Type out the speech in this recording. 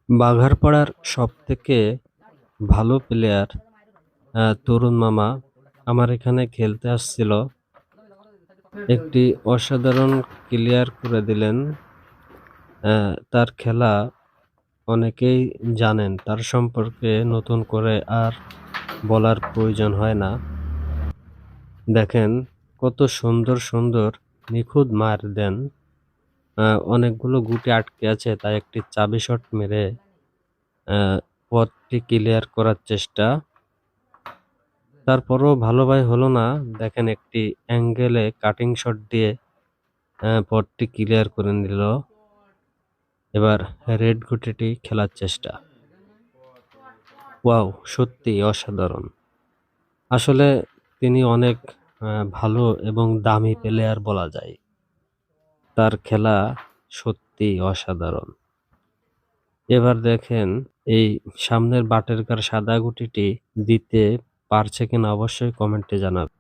বাঘারপাড়ার সবথেকে ভালো প্লেয়ার তরুণ মামা আমার এখানে খেলতে আসছিল। একটি অসাধারণ ক্লিয়ার করে দিলেন। তার খেলা অনেকেই জানেন, তার সম্পর্কে নতুন করে আর বলার প্রয়োজন হয় না। দেখেন কত সুন্দর সুন্দর নিখুঁত মার দেন। অনেকগুলো গুটি আটকে আছে, তাই একটি চাবি শট মেরে পথটি ক্লিয়ার করার চেষ্টা। তারপরও ভালোভাবে হলো না। দেখেন একটি অ্যাঙ্গেলে কাটিং শট দিয়ে পথটি ক্লিয়ার করে নিল। এবার রেড গুটিটি খেলার চেষ্টা। ওয়াও, সত্যি অসাধারণ। আসলে তিনি অনেক ভালো এবং দামি প্লেয়ার বলা যায়। তার খেলা সত্যি অসাধারণ। এবার দেখেন এই সামনের বাটেরকার সাদা গুটিটি দিতে পারছে কিনা অবশ্যই কমেন্টে জানাবেন।